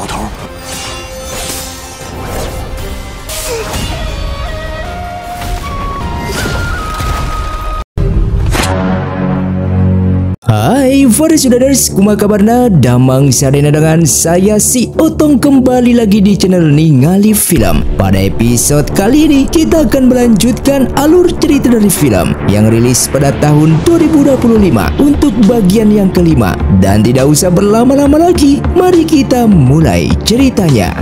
老头。 Hai para saudaraers, kumaha kabarna? Damang sadena dengan saya si Otong kembali lagi di channel Ningali Film. Pada episode kali ini kita akan melanjutkan alur cerita dari film yang rilis pada tahun 2025 untuk bagian yang kelima. Dan tidak usah berlama-lama lagi, mari kita mulai ceritanya.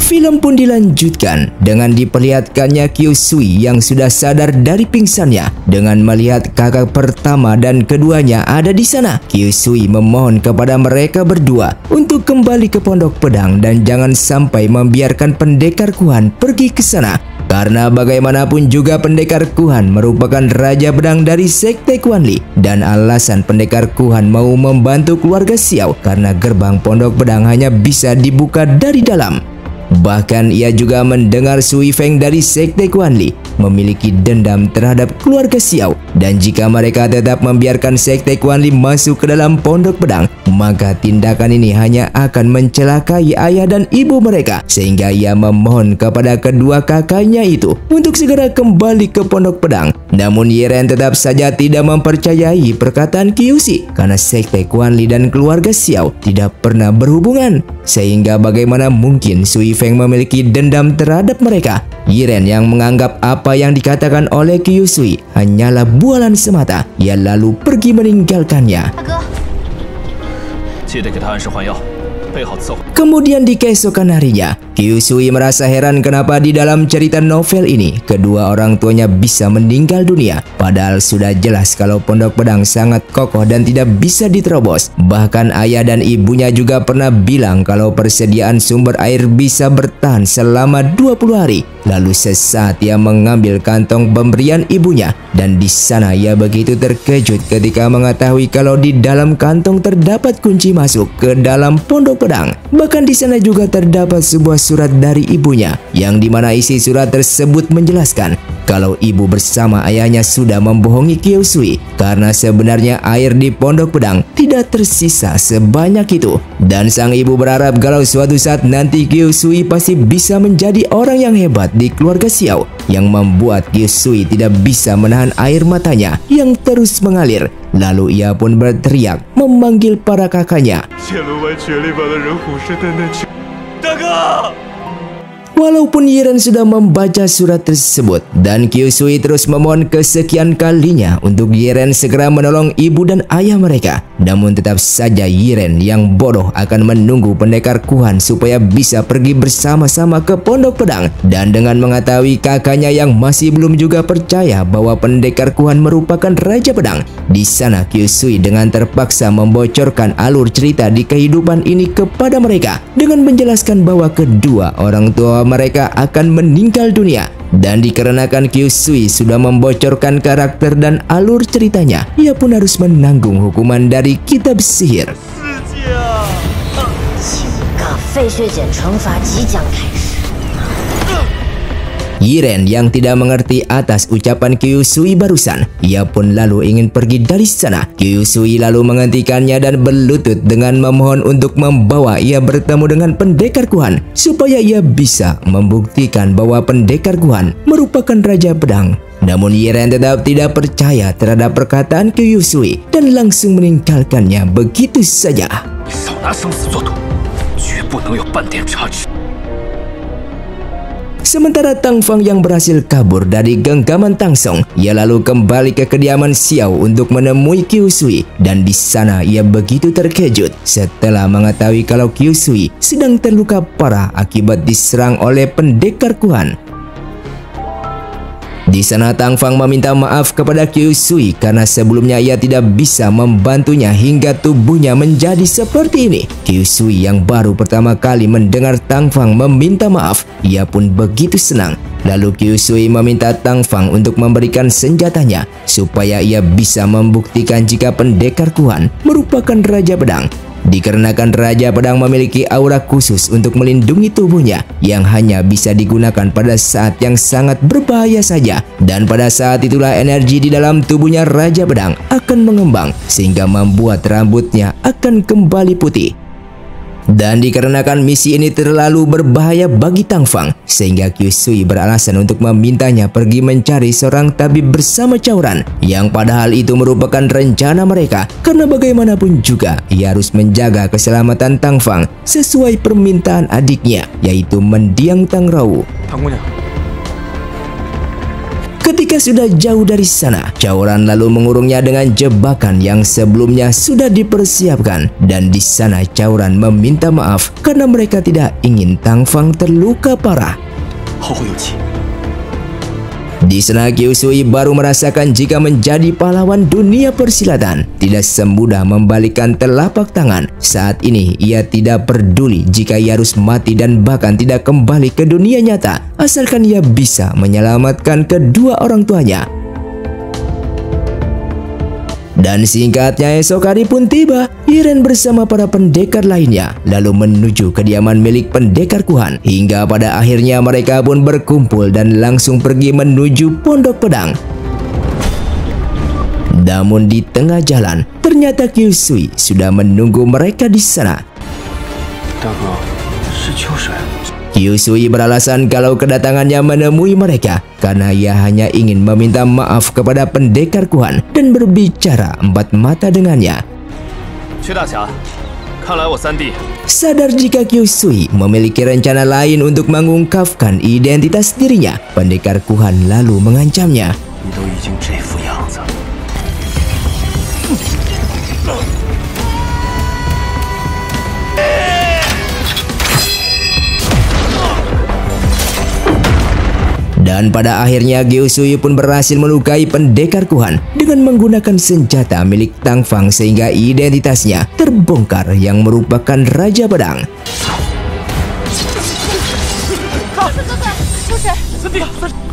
Film pun dilanjutkan dengan diperlihatkannya Kyusui yang sudah sadar dari pingsannya. Dengan melihat kakak pertama dan keduanya ada di sana, Kyusui memohon kepada mereka berdua untuk kembali ke Pondok Pedang dan jangan sampai membiarkan pendekar Kuhan pergi ke sana. Karena bagaimanapun juga pendekar Kuhan merupakan Raja Pedang dari Sekte Kuanli, dan alasan pendekar Kuhan mau membantu keluarga Xiao karena gerbang Pondok Pedang hanya bisa dibuka dari dalam. Bahkan ia juga mendengar Sui Feng dari Sekte Kuanli memiliki dendam terhadap keluarga Xiao, dan jika mereka tetap membiarkan Sekte Kuanli masuk ke dalam Pondok Pedang, maka tindakan ini hanya akan mencelakai ayah dan ibu mereka. Sehingga ia memohon kepada kedua kakaknya itu untuk segera kembali ke Pondok Pedang. Namun Yiren tetap saja tidak mempercayai perkataan Kyusui karena Sekte Kuanli dan keluarga Xiao tidak pernah berhubungan. Sehingga bagaimana mungkin Sui Feng memiliki dendam terhadap mereka? Yiren yang menganggap apa yang dikatakan oleh Kyusui hanyalah bualan semata, ia lalu pergi meninggalkannya. Kemudian di keesokan harinya, Kyusui merasa heran kenapa di dalam cerita novel ini kedua orang tuanya bisa meninggal dunia. Padahal sudah jelas kalau Pondok Pedang sangat kokoh dan tidak bisa diterobos. Bahkan ayah dan ibunya juga pernah bilang kalau persediaan sumber air bisa bertahan selama 20 hari. Lalu sesaat ia mengambil kantong pemberian ibunya, dan di sana ia begitu terkejut ketika mengetahui kalau di dalam kantong terdapat kunci masuk ke dalam Pondok Pedang. Bahkan di sana juga terdapat sebuah surat dari ibunya, yang dimana isi surat tersebut menjelaskan kalau ibu bersama ayahnya sudah membohongi Kyusui karena sebenarnya air di Pondok Pedang tidak tersisa sebanyak itu. Dan sang ibu berharap kalau suatu saat nanti Kyusui pasti bisa menjadi orang yang hebat di keluarga Xiao, yang membuat Kyusui tidak bisa menahan air matanya yang terus mengalir. Lalu ia pun berteriak memanggil para kakaknya. Walaupun Yiren sudah membaca surat tersebut, dan Kyusui terus memohon kesekian kalinya untuk Yiren segera menolong ibu dan ayah mereka, namun tetap saja Yiren yang bodoh akan menunggu pendekar Kuhan supaya bisa pergi bersama-sama ke Pondok Pedang. Dan dengan mengetahui kakaknya yang masih belum juga percaya bahwa pendekar Kuhan merupakan Raja Pedang, di sana Kyusui dengan terpaksa membocorkan alur cerita di kehidupan ini kepada mereka dengan menjelaskan bahwa kedua orang tua mereka akan meninggal dunia. Dan dikarenakan Kyusui sudah membocorkan karakter dan alur ceritanya, ia pun harus menanggung hukuman dari kitab sihir. Yiren yang tidak mengerti atas ucapan Kyusui barusan, ia pun lalu ingin pergi dari sana. Kyusui lalu menghentikannya dan berlutut dengan memohon untuk membawa ia bertemu dengan pendekar Kuhan supaya ia bisa membuktikan bahwa pendekar Kuhan merupakan Raja Pedang. Namun Yiren tetap tidak percaya terhadap perkataan Kyusui dan langsung meninggalkannya begitu saja. Sementara Tang Fang yang berhasil kabur dari genggaman Tang Song, ia lalu kembali ke kediaman Xiao untuk menemui Kyusui, dan di sana ia begitu terkejut setelah mengetahui kalau Kyusui sedang terluka parah akibat diserang oleh pendekar Kuhan. Di sana Tang Fang meminta maaf kepada Kyusui karena sebelumnya ia tidak bisa membantunya hingga tubuhnya menjadi seperti ini. Kyusui yang baru pertama kali mendengar Tang Fang meminta maaf, ia pun begitu senang. Lalu Kyusui meminta Tang Fang untuk memberikan senjatanya supaya ia bisa membuktikan jika pendekar Kuhan merupakan Raja Pedang. Dikarenakan Raja Pedang memiliki aura khusus untuk melindungi tubuhnya yang hanya bisa digunakan pada saat yang sangat berbahaya saja. Dan pada saat itulah energi di dalam tubuhnya Raja Pedang akan mengembang sehingga membuat rambutnya akan kembali putih. Dan dikarenakan misi ini terlalu berbahaya bagi Tang Fang, sehingga Qiu Sui beralasan untuk memintanya pergi mencari seorang tabib bersama Cao Ran, yang padahal itu merupakan rencana mereka, karena bagaimanapun juga ia harus menjaga keselamatan Tang Fang sesuai permintaan adiknya, yaitu mendiang Tang Rao. Ketika sudah jauh dari sana, Cao Ran lalu mengurungnya dengan jebakan yang sebelumnya sudah dipersiapkan. Dan di sana Cao Ran meminta maaf karena mereka tidak ingin Tang Fang terluka parah. Di sana Qiu Sui baru merasakan jika menjadi pahlawan dunia persilatan tidak semudah membalikkan telapak tangan. Saat ini ia tidak peduli jika ia harus mati dan bahkan tidak kembali ke dunia nyata, asalkan ia bisa menyelamatkan kedua orang tuanya. Dan singkatnya esok hari pun tiba, Yiren bersama para pendekar lainnya lalu menuju kediaman milik pendekar Kuhan, hingga pada akhirnya mereka pun berkumpul dan langsung pergi menuju pondok pedang. Namun di tengah jalan, ternyata Qiu Sui sudah menunggu mereka di sana. Qiu Sui beralasan kalau kedatangannya menemui mereka karena ia hanya ingin meminta maaf kepada pendekar Kuhan dan berbicara empat mata dengannya. Sadar jika Qiu Sui memiliki rencana lain untuk mengungkapkan identitas dirinya, pendekar Kuhan lalu mengancamnya. Dan pada akhirnya Qiu Sui pun berhasil melukai pendekar Kuhan dengan menggunakan senjata milik Tang Fang sehingga identitasnya terbongkar yang merupakan Raja Pedang.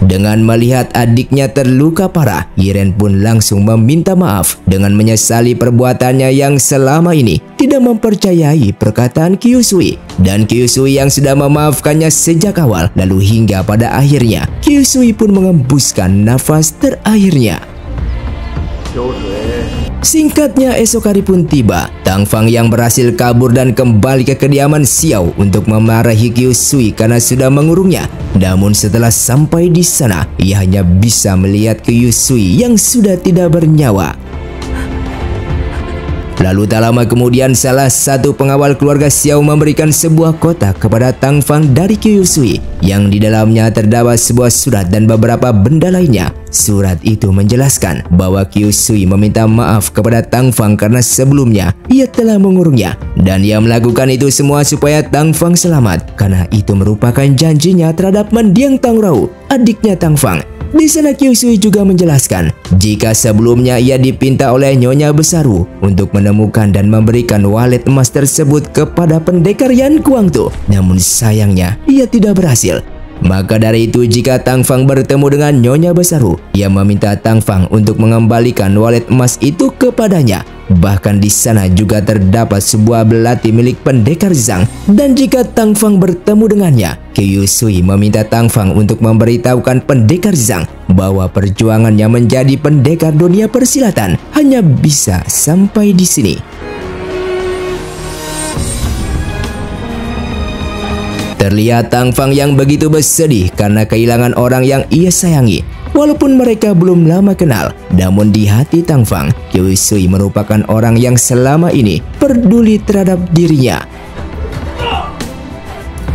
Dengan melihat adiknya terluka parah, Yiren pun langsung meminta maaf dengan menyesali perbuatannya yang selama ini tidak mempercayai perkataan Qiu Sui. Dan Qiu Sui yang sudah memaafkannya sejak awal, lalu hingga pada akhirnya Qiu Sui pun mengembuskan nafas terakhirnya. Singkatnya esok hari pun tiba. Tang Fang yang berhasil kabur dan kembali ke kediaman Xiao untuk memarahi Qiu Sui karena sudah mengurungnya. Namun setelah sampai di sana, ia hanya bisa melihat Qiu Sui yang sudah tidak bernyawa. Lalu tak lama kemudian salah satu pengawal keluarga Xiao memberikan sebuah kotak kepada Tang Fang dari Qiu Sui yang di dalamnya terdapat sebuah surat dan beberapa benda lainnya. Surat itu menjelaskan bahwa Qiu Sui meminta maaf kepada Tang Fang karena sebelumnya ia telah mengurungnya, dan ia melakukan itu semua supaya Tang Fang selamat karena itu merupakan janjinya terhadap mendiang Tang Rao, adiknya Tang Fang. Di sana Qiu Sui juga menjelaskan jika sebelumnya ia dipinta oleh Nyonya Besaru untuk menemukan dan memberikan walet emas tersebut kepada pendekar Yan Guangtu, namun sayangnya ia tidak berhasil. Maka dari itu jika Tang Fang bertemu dengan Nyonya Besaru, ia meminta Tang Fang untuk mengembalikan walet emas itu kepadanya. Bahkan di sana juga terdapat sebuah belati milik pendekar Zhang, dan jika Tang Fang bertemu dengannya, Qiu Sui meminta Tang Fang untuk memberitahukan pendekar Zhang bahwa perjuangannya menjadi pendekar dunia persilatan hanya bisa sampai di sini. Terlihat Tang Fang yang begitu bersedih karena kehilangan orang yang ia sayangi. Walaupun mereka belum lama kenal, namun di hati Tang Fang, Qiu Sui merupakan orang yang selama ini peduli terhadap dirinya.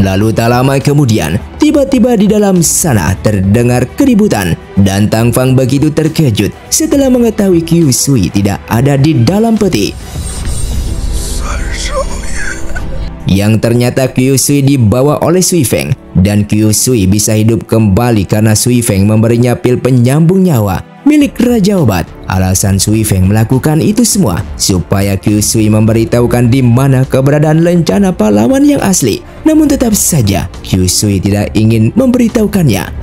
Lalu tak lama kemudian, tiba-tiba di dalam sana terdengar keributan, dan Tang Fang begitu terkejut setelah mengetahui Qiu Sui tidak ada di dalam peti. Yang ternyata Qiu Sui dibawa oleh Sui Feng, dan Qiu Sui bisa hidup kembali karena Sui Feng memberinya pil penyambung nyawa milik Raja Obat. Alasan Sui Feng melakukan itu semua supaya Qiu Sui memberitahukan di mana keberadaan lencana pahlawan yang asli. Namun tetap saja Qiu Sui tidak ingin memberitahukannya.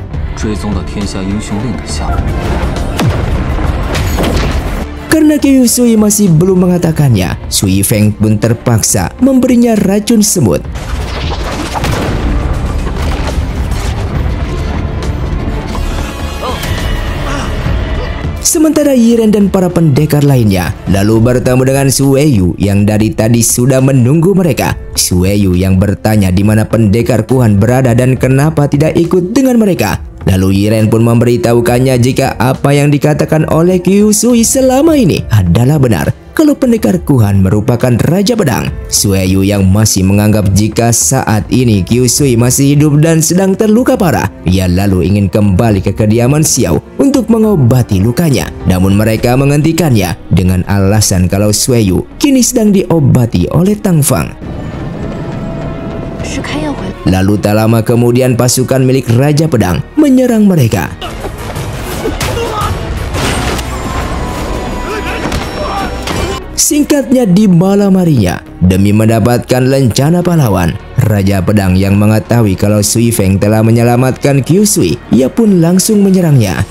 Karena Qiu Sui masih belum mengatakannya, Sui Feng pun terpaksa memberinya racun semut. Sementara Yiren dan para pendekar lainnya lalu bertemu dengan Sueyu yang dari tadi sudah menunggu mereka. Sueyu yang bertanya di mana pendekar Kuhan berada dan kenapa tidak ikut dengan mereka. Lalu Yiren pun memberitahukannya jika apa yang dikatakan oleh Qiu Sui selama ini adalah benar. Kalau pendekar Kuhan merupakan Raja Pedang. Sueyu yang masih menganggap jika saat ini Qiu Sui masih hidup dan sedang terluka parah. Ia lalu ingin kembali ke kediaman Xiao untuk mengobati lukanya. Namun mereka menghentikannya dengan alasan kalau Sueyu kini sedang diobati oleh Tang Fang. Lalu tak lama kemudian pasukan milik Raja Pedang menyerang mereka. Singkatnya di malam harinya, demi mendapatkan lencana pahlawan, Raja Pedang yang mengetahui kalau Sui Feng telah menyelamatkan Qiu Sui, ia pun langsung menyerangnya.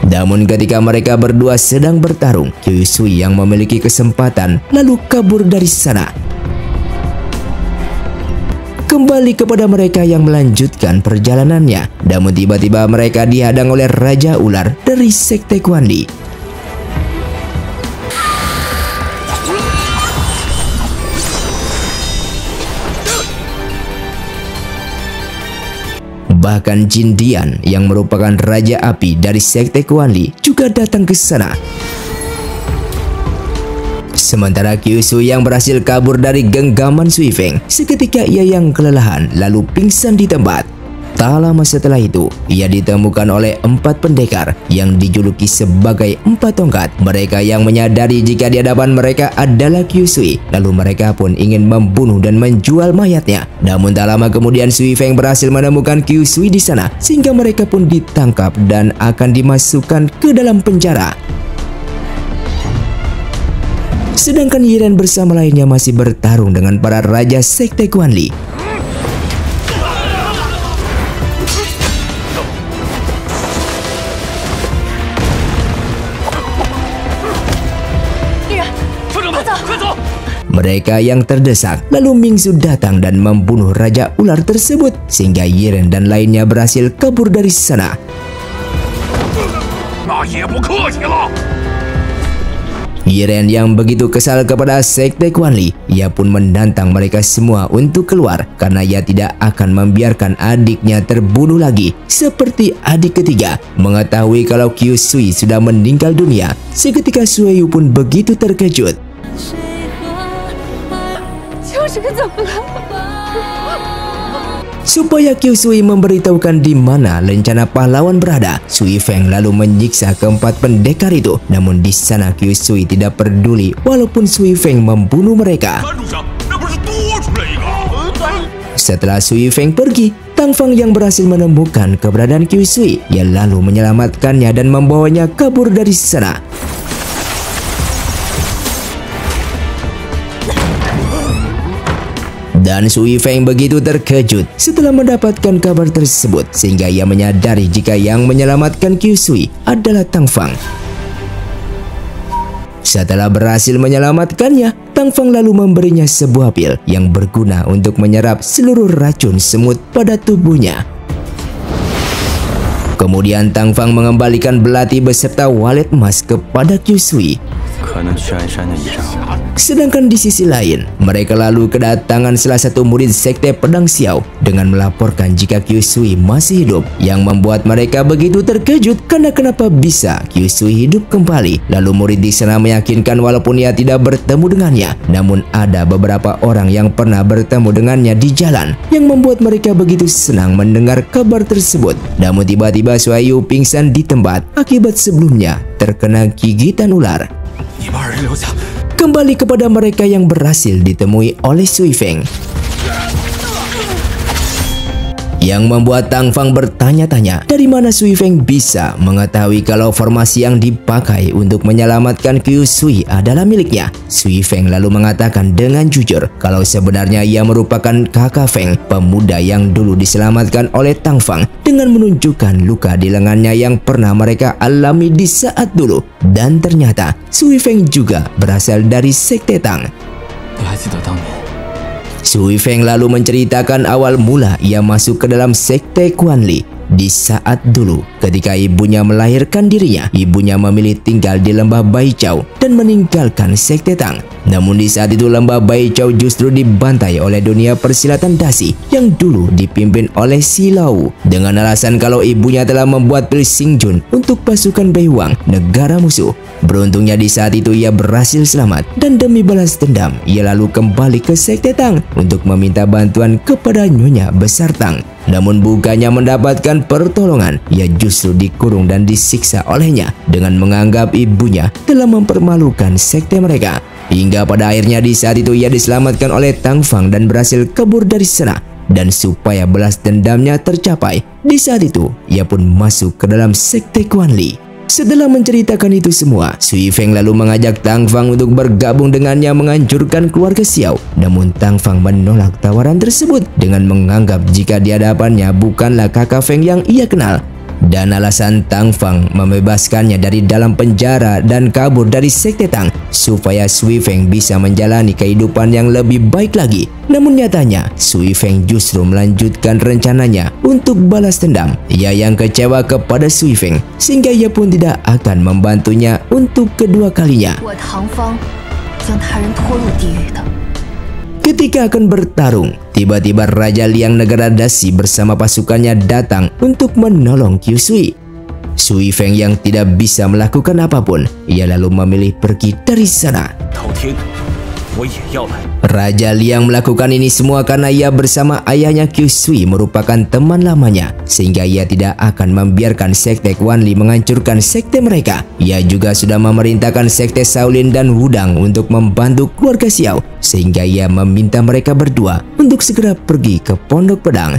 Namun ketika mereka berdua sedang bertarung, Qiu Sui yang memiliki kesempatan lalu kabur dari sana. Kembali kepada mereka yang melanjutkan perjalanannya. Namun tiba-tiba mereka dihadang oleh Raja Ular dari Sekte Quan Li. Bahkan Jin Dian yang merupakan Raja Api dari Sekte Quan Li juga datang ke sana. Sementara Qiu Sui yang berhasil kabur dari genggaman Sui Feng, seketika ia yang kelelahan lalu pingsan di tempat. Tak lama setelah itu, ia ditemukan oleh 4 pendekar yang dijuluki sebagai 4 tongkat. Mereka yang menyadari jika di hadapan mereka adalah Qiu Sui, lalu mereka pun ingin membunuh dan menjual mayatnya. Namun tak lama kemudian Sui Feng berhasil menemukan Qiu Sui di sana, sehingga mereka pun ditangkap dan akan dimasukkan ke dalam penjara. Sedangkan Yiren bersama lainnya masih bertarung dengan para Raja Sekte Quan Li. Mereka yang terdesak, lalu Mingzu datang dan membunuh Raja Ular tersebut, sehingga Yiren dan lainnya berhasil kabur dari sana. Yiren yang begitu kesal kepada Sekte Quan Li, ia pun menantang mereka semua untuk keluar karena ia tidak akan membiarkan adiknya terbunuh lagi. Seperti adik ketiga mengetahui kalau Qiu Sui sudah meninggal dunia, seketika Sueyu pun begitu terkejut. Supaya Qiu Sui memberitahukan di mana lencana pahlawan berada, Sui Feng lalu menyiksa keempat pendekar itu. Namun di sana Qiu Sui tidak peduli walaupun Sui Feng membunuh mereka. Setelah Sui Feng pergi, Tang Fang yang berhasil menemukan keberadaan Qiu Sui, ia lalu menyelamatkannya dan membawanya kabur dari sana. Dan Sui Feng begitu terkejut setelah mendapatkan kabar tersebut, sehingga ia menyadari jika yang menyelamatkan Qiu Sui adalah Tang Fang. Setelah berhasil menyelamatkannya, Tang Fang lalu memberinya sebuah pil yang berguna untuk menyerap seluruh racun semut pada tubuhnya. Kemudian Tang Fang mengembalikan belati beserta walet emas kepada Qiu Sui. Sedangkan di sisi lain, mereka lalu kedatangan salah satu murid Sekte Pedang Xiao dengan melaporkan jika Qiu Sui masih hidup, yang membuat mereka begitu terkejut karena kenapa bisa Qiu Sui hidup kembali. Lalu murid di sana meyakinkan walaupun ia tidak bertemu dengannya, namun ada beberapa orang yang pernah bertemu dengannya di jalan, yang membuat mereka begitu senang mendengar kabar tersebut. Namun tiba-tiba Sueyu pingsan di tempat akibat sebelumnya terkena gigitan ular. Kembali kepada mereka yang berhasil ditemui oleh Sui Feng. yang membuat Tang Fang bertanya-tanya dari mana Sui Feng bisa mengetahui kalau formasi yang dipakai untuk menyelamatkan Qiu Sui adalah miliknya. Sui Feng lalu mengatakan dengan jujur kalau sebenarnya ia merupakan kakak Feng, pemuda yang dulu diselamatkan oleh Tang Fang, dengan menunjukkan luka di lengannya yang pernah mereka alami di saat dulu. Dan ternyata Sui Feng juga berasal dari Sekte Tang. Sui Feng lalu menceritakan awal mula ia masuk ke dalam Sekte Quanli. Di saat dulu ketika ibunya melahirkan dirinya, ibunya memilih tinggal di lembah Baichao dan meninggalkan Sekte Tang. Namun di saat itu lembah Baichao justru dibantai oleh dunia persilatan dasi yang dulu dipimpin oleh Si Lau, dengan alasan kalau ibunya telah membuat pil Xingjun untuk pasukan Beihuang, negara musuh. Beruntungnya di saat itu ia berhasil selamat, dan demi balas dendam ia lalu kembali ke Sekte Tang untuk meminta bantuan kepada Nyonya Besar Tang. Namun bukannya mendapatkan pertolongan, ia justru dikurung dan disiksa olehnya dengan menganggap ibunya telah mempermalukan sekte mereka. Hingga pada akhirnya di saat itu ia diselamatkan oleh Tang Fang dan berhasil kabur dari sana. Dan supaya balas dendamnya tercapai, di saat itu ia pun masuk ke dalam Sekte Quanli. Setelah menceritakan itu semua, Sui Feng lalu mengajak Tang Fang untuk bergabung dengannya menghancurkan keluarga Xiao. Namun Tang Fang menolak tawaran tersebut dengan menganggap jika di hadapannya bukanlah kakak Feng yang ia kenal. Dan alasan Tang Fang membebaskannya dari dalam penjara dan kabur dari Sekte Tang supaya Sui Feng bisa menjalani kehidupan yang lebih baik lagi. Namun nyatanya Sui Feng justru melanjutkan rencananya untuk balas dendam. Ia yang kecewa kepada Sui Feng sehingga ia pun tidak akan membantunya untuk kedua kalinya. Ketika akan bertarung, tiba-tiba Raja Liang negara Dasi bersama pasukannya datang untuk menolong Qiu Sui. Sui Feng yang tidak bisa melakukan apapun, ia lalu memilih pergi dari sana. Raja Liang melakukan ini semua karena ia bersama ayahnya Qiu Sui merupakan teman lamanya, sehingga ia tidak akan membiarkan Sekte Quanli menghancurkan sekte mereka. Ia juga sudah memerintahkan Sekte Shaolin dan Wudang untuk membantu keluarga Xiao, sehingga ia meminta mereka berdua untuk segera pergi ke Pondok Pedang.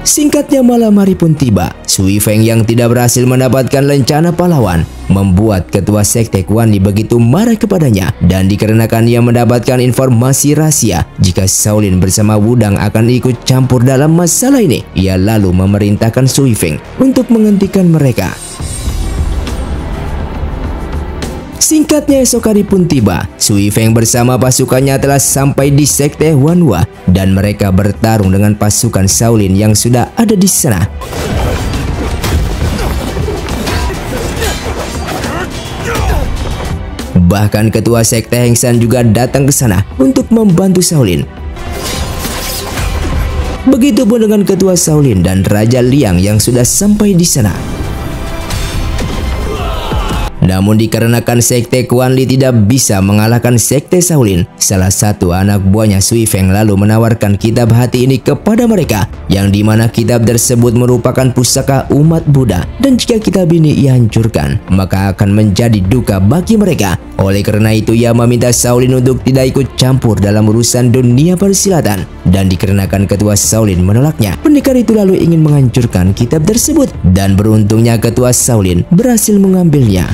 Singkatnya malam hari pun tiba. Sui Feng yang tidak berhasil mendapatkan lencana pahlawan membuat ketua Sekte Quanli begitu marah kepadanya, dan dikarenakan ia mendapatkan informasi rahasia jika Shaolin bersama Wudang akan ikut campur dalam masalah ini, ia lalu memerintahkan Sui Feng untuk menghentikan mereka. Singkatnya esok hari pun tiba. Sui Feng bersama pasukannya telah sampai di Sekte Huanhua dan mereka bertarung dengan pasukan Shaolin yang sudah ada di sana. Bahkan ketua Sekte Heng San juga datang ke sana untuk membantu Shaolin. Begitupun dengan ketua Shaolin dan Raja Liang yang sudah sampai di sana. Namun dikarenakan Sekte Quanli tidak bisa mengalahkan Sekte Shaolin, salah satu anak buahnya Sui Feng lalu menawarkan kitab hati ini kepada mereka, yang dimana kitab tersebut merupakan pusaka umat Buddha, dan jika kitab ini ia hancurkan maka akan menjadi duka bagi mereka. Oleh karena itu ia meminta Shaolin untuk tidak ikut campur dalam urusan dunia persilatan, dan dikarenakan ketua Shaolin menolaknya, pendekar itu lalu ingin menghancurkan kitab tersebut, dan beruntungnya ketua Shaolin berhasil mengambilnya.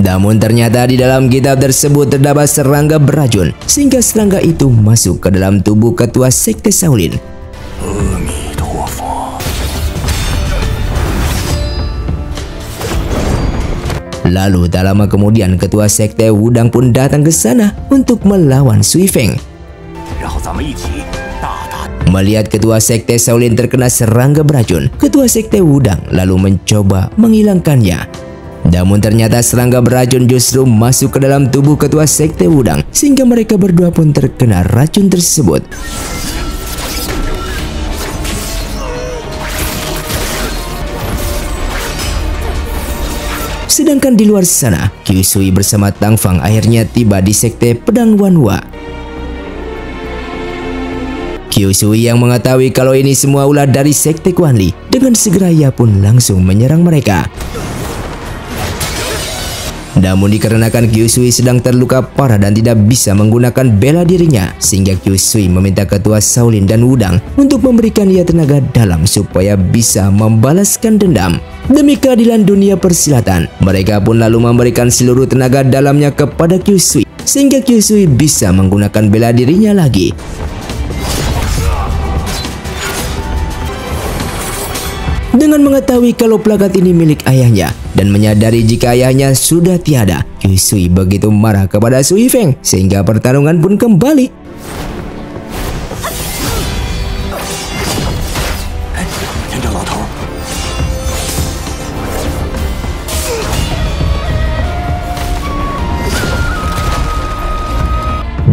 Namun ternyata di dalam kitab tersebut terdapat serangga beracun, sehingga serangga itu masuk ke dalam tubuh ketua Sekte Shaolin. Lalu tak lama kemudian ketua Sekte Wudang pun datang ke sana untuk melawan Sui Feng. Melihat ketua Sekte Shaolin terkena serangga beracun, ketua Sekte Wudang lalu mencoba menghilangkannya. Namun ternyata serangga beracun justru masuk ke dalam tubuh ketua Sekte Wudang, sehingga mereka berdua pun terkena racun tersebut. Sedangkan di luar sana, Qiu Sui bersama Tang Fang akhirnya tiba di Sekte Pedang Huanhua. Qiu Sui yang mengetahui kalau ini semua ulah dari Sekte Quanli, dengan segera ia pun langsung menyerang mereka. Namun dikarenakan Kyusui sedang terluka parah dan tidak bisa menggunakan bela dirinya, sehingga Kyusui meminta ketua Shaolin dan Wudang untuk memberikan ia tenaga dalam supaya bisa membalaskan dendam. Demi keadilan dunia persilatan, mereka pun lalu memberikan seluruh tenaga dalamnya kepada Kyusui, sehingga Kyusui bisa menggunakan bela dirinya lagi. Dengan mengetahui kalau plakat ini milik ayahnya dan menyadari jika ayahnya sudah tiada, Kyusui begitu marah kepada Sui Feng sehingga pertarungan pun kembali.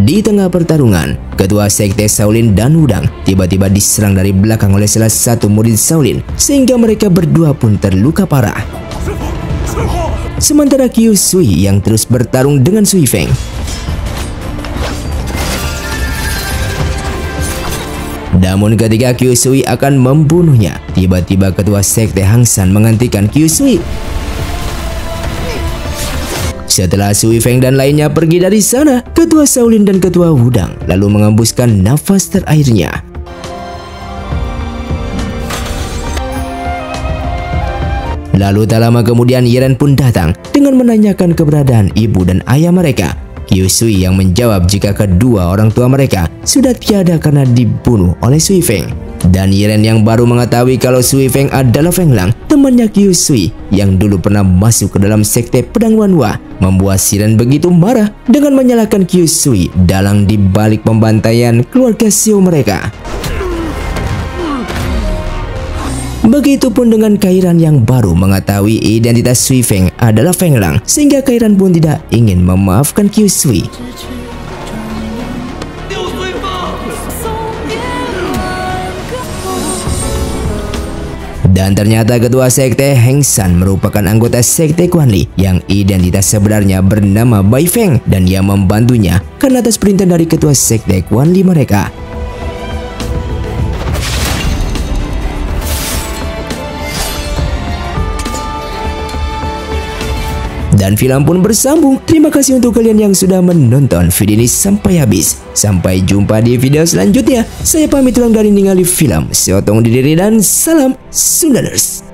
Di tengah pertarungan, ketua sekte Shaolin dan Wudang tiba-tiba diserang dari belakang oleh salah satu murid Shaolin sehingga mereka berdua pun terluka parah. Sementara Kyusui yang terus bertarung dengan Sui Feng. Namun ketika Kyusui akan membunuhnya, tiba-tiba ketua sekte Hang San menghentikan Kyusui. Setelah Sui Feng dan lainnya pergi dari sana, ketua Shaolin dan ketua Wudang lalu mengembuskan nafas terakhirnya. Lalu tak lama kemudian Yiren pun datang dengan menanyakan keberadaan ibu dan ayah mereka. Kyusui yang menjawab jika kedua orang tua mereka sudah tiada karena dibunuh oleh Sui Feng. Dan Yiren yang baru mengetahui kalau Sui Feng adalah Feng Lang, temannya Kyusui yang dulu pernah masuk ke dalam sekte pedang Wanhua, membuat Yiren begitu marah dengan menyalahkan Kyusui dalang di balik pembantaian keluarga Xiao mereka. Begitupun dengan Kairan yang baru mengetahui identitas Sui Feng adalah Feng Lang, sehingga Kairan pun tidak ingin memaafkan Kyusui. Dan ternyata ketua sekte Hang San merupakan anggota sekte Quan Li yang identitas sebenarnya bernama Bai Feng dan yang membantunya karena atas perintah dari ketua sekte Quan Li mereka. Dan film pun bersambung. Terima kasih untuk kalian yang sudah menonton video ini sampai habis. Sampai jumpa di video selanjutnya. Saya pamit ulang dari ningali film. Saya Otong Didiri dan salam Sundaners.